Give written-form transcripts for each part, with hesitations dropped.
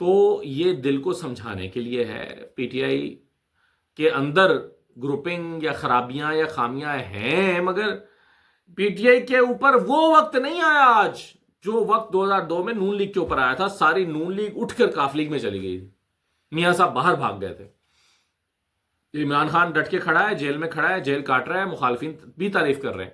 تو یہ دل کو سمجھانے کے لیے ہے. پی ٹی آئی کے اندر گروپنگ یا خرابیاں یا خامیاں ہیں، مگر پی ٹی آئی کے اوپر وہ وقت نہیں آیا آج جو وقت 2002 میں نون لیگ کے اوپر آیا تھا. ساری نون لیگ اٹھ کر کاف لیگ میں چلی گئی تھی. میاں صاحب باہر بھاگ گئے تھے. عمران خان ڈٹ کے کھڑا ہے، جیل میں کھڑا ہے، جیل کاٹ رہا ہے. مخالفین بھی تعریف کر رہے ہیں،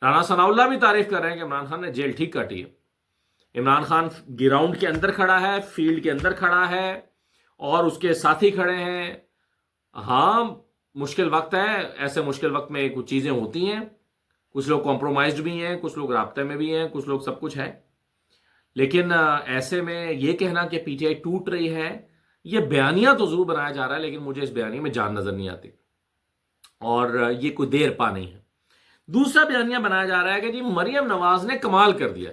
رانا ثناء اللہ بھی تعریف کر رہے ہیں کہ عمران خان نے جیل ٹھیک کاٹی ہے. عمران خان گراؤنڈ کے اندر کھڑا ہے، فیلڈ کے اندر کھڑا ہے، اور اس کے ساتھی کھڑے ہیں. ہاں مشکل وقت ہے، ایسے مشکل وقت میں کچھ چیزیں ہوتی ہیں. کچھ لوگ کمپرومائزڈ بھی ہیں، کچھ لوگ رابطے میں بھی ہیں، کچھ لوگ سب کچھ ہے. لیکن ایسے میں یہ کہنا کہ پی ٹی آئی ٹوٹ رہی ہے، یہ بیانیہ تو ضرور بنایا جا رہا ہے، لیکن مجھے اس بیانیے میں جان نظر نہیں آتی، اور یہ کوئی دیر پا نہیں ہے. دوسرا بیانیہ بنایا جا رہا ہے کہ جی مریم نواز نے کمال کر دیا.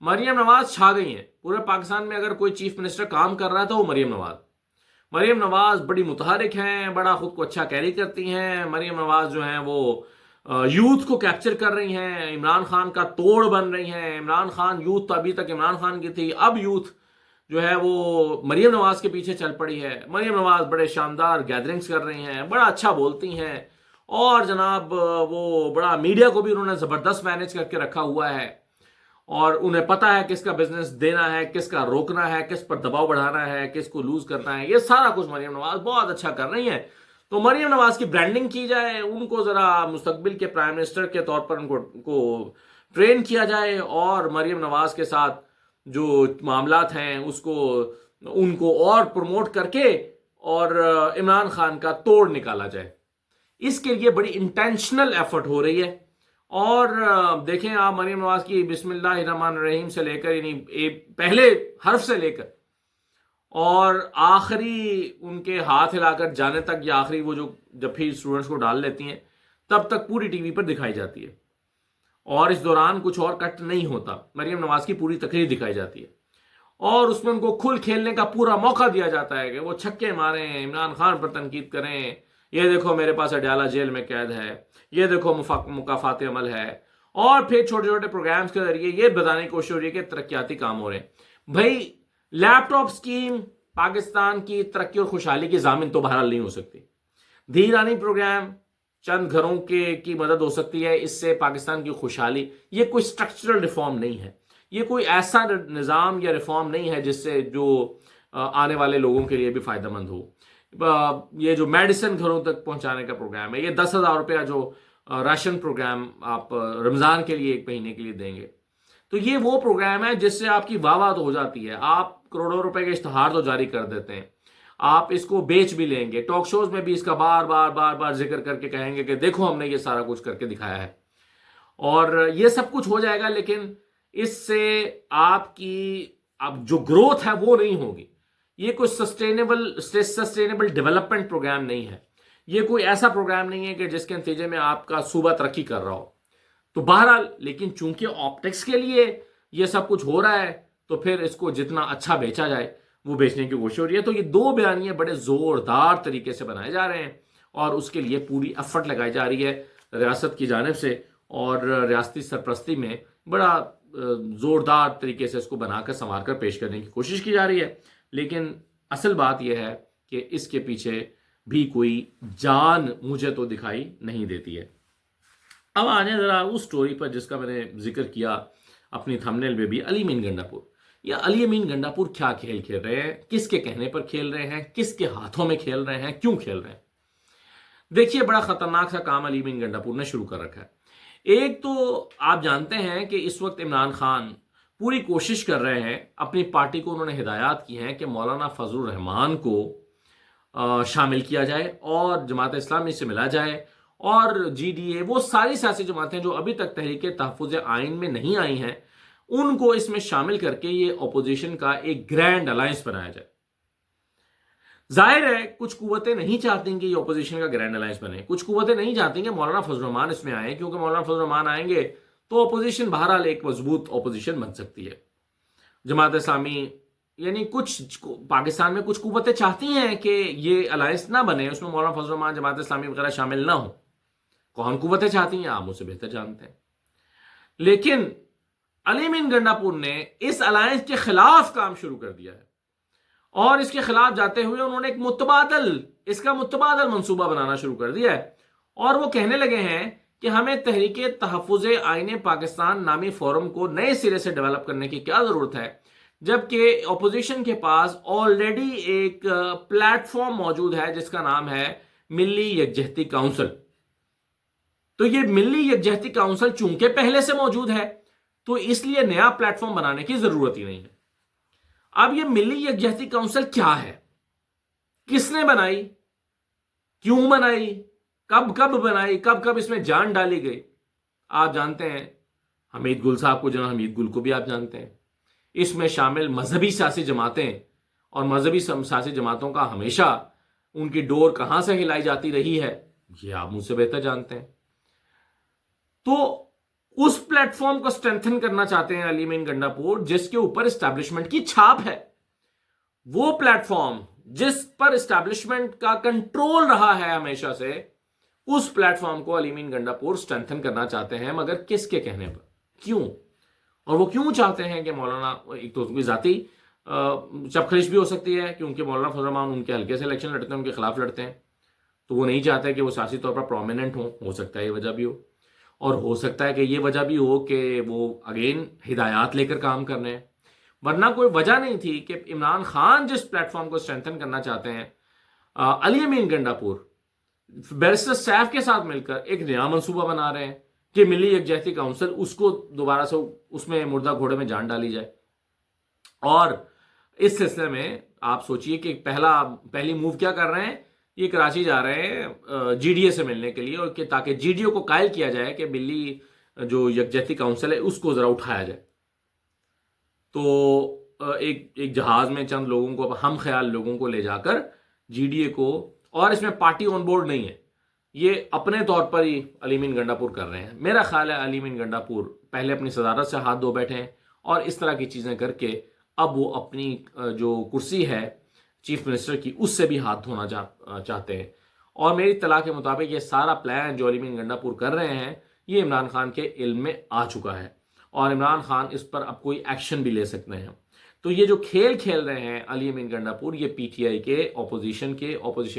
مریم نواز چھا گئی ہیں پورے پاکستان میں. اگر کوئی چیف منسٹر کام کر رہا تھا وہ مریم نواز بڑی متحرک ہیں، بڑا خود کو اچھا کیری کرتی ہیں. مریم نواز جو ہیں وہ یوتھ کو کیپچر کر رہی ہیں، عمران خان کا توڑ بن رہی ہیں. عمران خان یوتھ تو ابھی تک عمران خان کی تھی، اب یوتھ جو ہے وہ مریم نواز کے پیچھے چل پڑی ہے. مریم نواز بڑے شاندار گیدرنگز کر رہی ہیں، بڑا اچھا بولتی ہیں، اور جناب وہ بڑا میڈیا کو بھی انہوں نے زبردست مینج کر کے رکھا ہوا ہے، اور انہیں پتا ہے کس کا بزنس دینا ہے، کس کا روکنا ہے، کس پر دباؤ بڑھانا ہے، کس کو لوز کرنا ہے. یہ سارا کچھ مریم نواز بہت اچھا کر رہی ہیں. تو مریم نواز کی برانڈنگ کی جائے، ان کو ذرا مستقبل کے پرائم منسٹر کے طور پر ان کو ٹرین کیا جائے، اور مریم نواز کے ساتھ جو معاملات ہیں ان کو اور پروموٹ کر کے اور عمران خان کا توڑ نکالا جائے. اس کے لیے بڑی انٹینشنل ایفرٹ ہو رہی ہے. اور دیکھیں آپ مریم نواز کی بسم اللہ الرحمن الرحیم سے لے کر، یعنی پہلے حرف سے لے کر اور آخری ان کے ہاتھ ہلا کر جانے تک، یا آخری وہ جو جب بھی اسٹوڈنٹس کو ڈال لیتی ہیں تب تک پوری ٹی وی پر دکھائی جاتی ہے، اور اس دوران کچھ اور کٹ نہیں ہوتا. مریم نواز کی پوری تقریر دکھائی جاتی ہے، اور اس میں ان کو کھل کھیلنے کا پورا موقع دیا جاتا ہے کہ وہ چھکے ماریں، عمران خان پر تنقید کریں. یہ دیکھو میرے پاس اڈیالہ جیل میں قید ہے، یہ دیکھو مکافات عمل ہے، اور پھر چھوٹے چھوٹے پروگرامز کے ذریعے یہ بتانے کی کوشش ہو رہی ہے کہ ترقیاتی کام ہو رہے ہیں. بھائی لیپ ٹاپ سکیم پاکستان کی ترقی اور خوشحالی کی ضامن تو بہرحال نہیں ہو سکتی. دھیرانی پروگرام چند گھروں کی مدد ہو سکتی ہے، اس سے پاکستان کی خوشحالی، یہ کوئی سٹرکچرل ریفارم نہیں ہے، یہ کوئی ایسا نظام یا ریفارم نہیں ہے جس سے جو آنے والے لوگوں کے لیے بھی فائدہ مند ہو. یہ جو میڈیسن گھروں تک پہنچانے کا پروگرام ہے، یہ 10,000 روپیہ جو راشن پروگرام آپ رمضان کے لیے 1 مہینے کے لیے دیں گے، تو یہ وہ پروگرام ہے جس سے آپ کی واہ واہ تو ہو جاتی ہے. آپ کروڑوں روپے کے اشتہار تو جاری کر دیتے ہیں، آپ اس کو بیچ بھی لیں گے، ٹاک شوز میں بھی اس کا بار بار ذکر کر کے کہیں گے کہ دیکھو ہم نے یہ سارا کچھ کر کے دکھایا ہے، اور یہ سب کچھ ہو جائے گا. لیکن اس سے آپ کی اب جو گروتھ ہے وہ نہیں ہوگی. یہ کوئی سسٹینیبل ڈیولپمنٹ پروگرام نہیں ہے، یہ کوئی ایسا پروگرام نہیں ہے کہ جس کے نتیجے میں آپ کا صوبہ ترقی کر رہا ہو. تو بہرحال لیکن چونکہ آپٹکس کے لیے یہ سب کچھ ہو رہا ہے، تو پھر اس کو جتنا اچھا بیچا جائے وہ بیچنے کی کوشش ہو رہی ہے. تو یہ 2 بیانیے بڑے زوردار طریقے سے بنائے جا رہے ہیں، اور اس کے لیے پوری ایفرٹ لگائی جا رہی ہے ریاست کی جانب سے، اور ریاستی سرپرستی میں بڑا زوردار طریقے سے اس کو بنا کر سنوار کر پیش کرنے کی کوشش کی جا رہی ہے. لیکن اصل بات یہ ہے کہ اس کے پیچھے بھی کوئی جان مجھے تو دکھائی نہیں دیتی ہے. اب آنے ذرا اس سٹوری پر جس کا میں نے ذکر کیا اپنی تھمبنیل میں بھی، علی امین گنڈا پور. یا علی امین گنڈا پور کیا کھیل کھیل رہے ہیں، کس کے کہنے پر کھیل رہے ہیں، کس کے ہاتھوں میں کھیل رہے ہیں، کیوں کھیل رہے ہیں؟ دیکھیے بڑا خطرناک سا کام علی امین گنڈا پور نے شروع کر رکھا ہے. ایک تو آپ جانتے ہیں کہ اس وقت عمران خان پوری کوشش کر رہے ہیں، اپنی پارٹی کو انہوں نے ہدایات کی ہیں کہ مولانا فضل الرحمان کو شامل کیا جائے اور جماعت اسلامی سے ملا جائے، اور جی ڈی اے، وہ ساری سیاسی جماعتیں جو ابھی تک تحریک تحفظ آئین میں نہیں آئی ہیں، ان کو اس میں شامل کر کے یہ اپوزیشن کا ایک گرینڈ الائنس بنایا جائے. ظاہر ہے کچھ قوتیں نہیں چاہتی کہ یہ اپوزیشن کا گرینڈ الائنس بنے، کچھ قوتیں نہیں چاہتی کہ مولانا فضل الرحمان اس میں آئیں، کیونکہ مولانا فضل الرحمان آئیں گے تو اپوزیشن بہرحال ایک مضبوط اپوزیشن بن سکتی ہے. جماعت اسلامی یعنی کچھ پاکستان میں کچھ قوتیں چاہتی ہیں کہ یہ الائنس نہ بنے، اس میں مولانا فضل الرحمان، جماعت اسلامی وغیرہ شامل نہ ہوں. کون قوتیں چاہتی ہیں آپ مجھ سے بہتر جانتے ہیں. لیکن علی امین گنڈا پور نے اس الائنس کے خلاف کام شروع کر دیا ہے. اور اس کے خلاف جاتے ہوئے انہوں نے اس کا متبادل منصوبہ بنانا شروع کر دیا ہے، اور وہ کہنے لگے ہیں کہ ہمیں تحریک تحفظ آئین پاکستان نامی فورم کو نئے سرے سے ڈیولپ کرنے کی کیا ضرورت ہے، جبکہ اپوزیشن کے پاس آلریڈی ایک پلیٹ فارم موجود ہے جس کا نام ہے ملی یکجہتی کونسل۔ تو یہ ملی یکجہتی کونسل چونکہ پہلے سے موجود ہے تو اس لیے نیا پلیٹ فارم بنانے کی ضرورت ہی نہیں ہے۔ اب یہ ملی یکجہتی کونسل کیا ہے، کس نے بنائی، کیوں بنائی، کب بنائی، کب اس میں جان ڈالی گئی؟ آپ جانتے ہیں حمید گل صاحب کو، جناب حمید گل کو بھی آپ جانتے ہیں۔ اس میں شامل مذہبی سیاسی جماعتیں، اور مذہبی سیاسی جماعتوں کا ہمیشہ ان کی ڈور کہاں سے ہلائی جاتی رہی ہے یہ آپ مجھ سے بہتر جانتے ہیں۔ تو اس پلیٹ فارم کو سٹرینتھن کرنا چاہتے ہیں علی امین گنڈاپور، جس کے اوپر اسٹیبلشمنٹ کی چھاپ ہے۔ وہ پلیٹ فارم جس پر اسٹیبلشمنٹ کا کنٹرول رہا ہے ہمیشہ سے، اس پلیٹ فارم کو علی امین گنڈاپور سٹرینتھن کرنا چاہتے ہیں، مگر کس کے کہنے پر، کیوں؟ اور وہ کیوں چاہتے ہیں کہ مولانا، ایک تو کوئی ذاتی چپخلش بھی ہو سکتی ہے کیونکہ مولانا فضل الرحمان ان کے حلقے سے الیکشن لڑتے ہیں، ان کے خلاف لڑتے ہیں، تو وہ نہیں چاہتے کہ وہ سیاسی طور پر پرومیننٹ ہو سکتا ہے یہ وجہ بھی ہو، اور ہو سکتا ہے کہ یہ وجہ بھی ہو کہ وہ اگین ہدایات لے کر کام کر رہے ہیں، ورنہ کوئی وجہ نہیں تھی کہ عمران خان جس پلیٹ فارم کو اسٹرینتھن کرنا چاہتے ہیں، علی امین گنڈاپور بیرسٹر سیف کے ساتھ مل کر ایک نیا منصوبہ بنا رہے ہیں کہ ملی یکجہتی کونسل، اس کو دوبارہ سے اس میں مردہ گھوڑے میں جان ڈالی جائے۔ اور اس سلسلے میں آپ سوچئے کہ پہلی موو کیا کر رہے ہیں، یہ کراچی جا رہے ہیں جی ڈی اے سے ملنے کے لیے، اور کہ تاکہ جی ڈی اے کو قائل کیا جائے کہ ملی جو یکجہتی کونسل ہے اس کو ذرا اٹھایا جائے۔ تو ایک جہاز میں چند لوگوں کو، ہم خیال لوگوں کو لے جا کر جی ڈی اے کو، اور اس میں پارٹی آن بورڈ نہیں ہے، یہ اپنے طور پر ہی علی امین گنڈاپور کر رہے ہیں۔ میرا خیال ہے علی امین گنڈاپور پہلے اپنی صدارت سے ہاتھ دھو بیٹھے ہیں، اور اس طرح کی چیزیں کر کے اب وہ اپنی جو کرسی ہے چیف منسٹر کی، اس سے بھی ہاتھ دھونا چاہتے ہیں۔ اور میری اطلاع کے مطابق یہ سارا پلان جو علی امین گنڈاپور کر رہے ہیں یہ عمران خان کے علم میں آ چکا ہے، اور عمران خان اس پر اب کوئی ایکشن بھی لے سکتے ہیں۔ تو یہ جو کھیل رہے ہیں علی امین گنڈاپور، یہ پی ٹی آئی کے اپوزیشن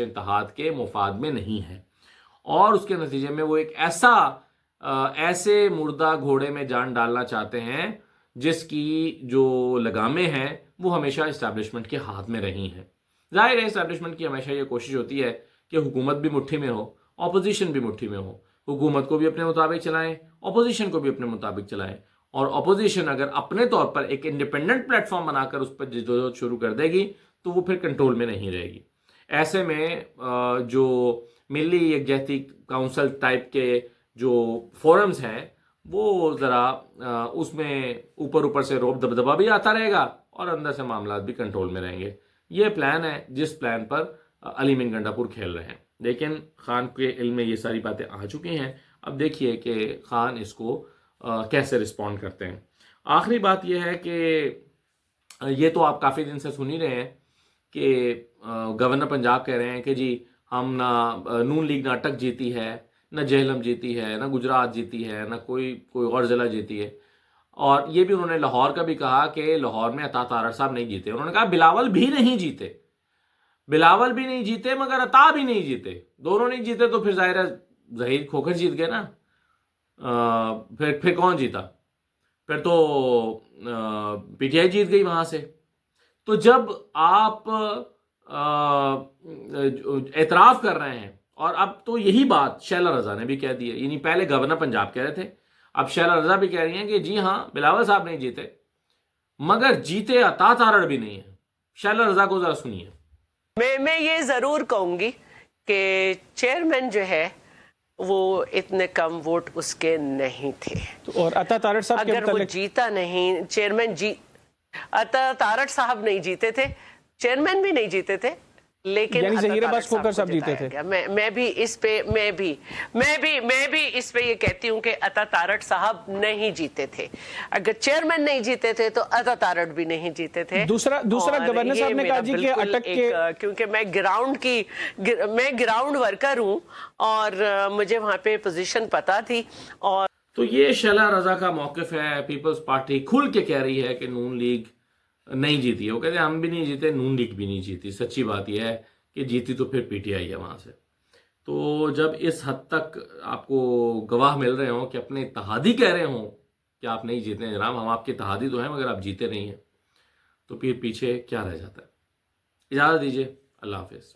اتحاد کے مفاد میں نہیں ہے، اور اس کے نتیجے میں وہ ایک ایسے مردہ گھوڑے میں جان ڈالنا چاہتے ہیں جس کی جو لگامیں ہیں وہ ہمیشہ اسٹیبلشمنٹ کے ہاتھ میں رہی ہیں۔ ظاہر ہے اسٹیبلشمنٹ کی ہمیشہ یہ کوشش ہوتی ہے کہ حکومت بھی مٹھی میں ہو، اپوزیشن بھی مٹھی میں ہو، حکومت کو بھی اپنے مطابق چلائیں، اپوزیشن کو بھی اپنے مطابق چلائیں، اور اپوزیشن اگر اپنے طور پر ایک انڈیپینڈنٹ پلیٹ فارم بنا کر اس پر جدوجہد شروع کر دے گی تو وہ پھر کنٹرول میں نہیں رہے گی۔ ایسے میں جو ملی یکجہتی کونسل ٹائپ کے جو فورمز ہیں وہ ذرا اس میں اوپر سے روب دبدبا بھی آتا رہے گا، اور اندر سے معاملات بھی کنٹرول میں رہیں گے۔ یہ پلان ہے جس پلان پر علی امین گنڈاپور کھیل رہے ہیں، لیکن خان کے علم میں یہ ساری باتیں آ چکی ہیں۔ اب دیکھیے کہ خان اس کو کیسے رسپونڈ کرتے ہیں۔ آخری بات یہ ہے کہ یہ تو آپ کافی دن سے سن ہی رہے ہیں کہ گورنر پنجاب کہہ رہے ہیں کہ جی ہم نہ نون لیگ نہ اٹک جیتی ہے، نہ جہلم جیتی ہے، نہ گجرات جیتی ہے، نہ کوئی اور ضلع جیتی ہے۔ اور یہ بھی انہوں نے لاہور کا بھی کہا کہ لاہور میں عطا تارڑ صاحب نہیں جیتے، انہوں نے کہا بلاول بھی نہیں جیتے مگر عطا بھی نہیں جیتے، دونوں نہیں جیتے تو پھر ظاہر ہے ظہیر کھوکھر جیت گئے نا، پھر کون جیتا؟ پھر تو پی ٹی آئی جیت گئی وہاں سے۔ تو جب آپ اعتراف کر رہے ہیں، اور اب تو یہی بات شیلا رضا نے بھی کہہ دی ہے، یعنی پہلے گورنر پنجاب کہہ رہے تھے، اب شیلا رضا بھی کہہ رہی ہیں کہ جی ہاں بلاول صاحب نہیں جیتے مگر جیتے عطا تارڑ بھی نہیں ہے۔ شیلا رضا کو ذرا سنیے۔ میں یہ ضرور کہوں گی کہ چیئرمین جو ہے وہ اتنے کم ووٹ اس کے نہیں تھے، اور عطا تارڑ صاحب کے اگر وہ جیتا نہیں، چیئرمین عطا تارڑ صاحب نہیں جیتے تھے، چیئرمین بھی نہیں جیتے تھے، لیکن یعنی ظہیر عباس کھوکھر صاحب جیتے تھے۔ میں بھی اس پہ یہ کہتی ہوں کہ عطا تارڑ صاحب نہیں جیتے تھے، اگر چیئرمین نہیں جیتے تھے تو عطا تارڑ بھی نہیں جیتے تھے۔ دوسرا گورنر صاحب نے کہا جی کہ اٹک کے، کیونکہ میں گراؤنڈ ورکر ہوں اور مجھے وہاں پہ پوزیشن پتا تھی۔ اور تو یہ شیلا رضا کا موقف ہے، پیپلز پارٹی کھل کے کہہ رہی ہے کہ نون لیگ نہیں جیتی ہے. وہ کہتے ہیں ہم بھی نہیں جیتے, نون لیگ بھی نہیں جیتی. سچی بات یہ ہے کہ جیتی تو پھر پی ٹی آئی ہے وہاں سے. تو جب اس حد تک آپ کو گواہ مل رہے ہوں کہ اپنے اتحادی کہہ رہے ہوں کہ آپ نہیں جیتے ہیں جناب, ہم آپ کے اتحادی تو ہیں مگر آپ جیتے نہیں ہیں, تو پھر پیچھے کیا رہ جاتا ہے. اجازت دیجیے, اللہ حافظ.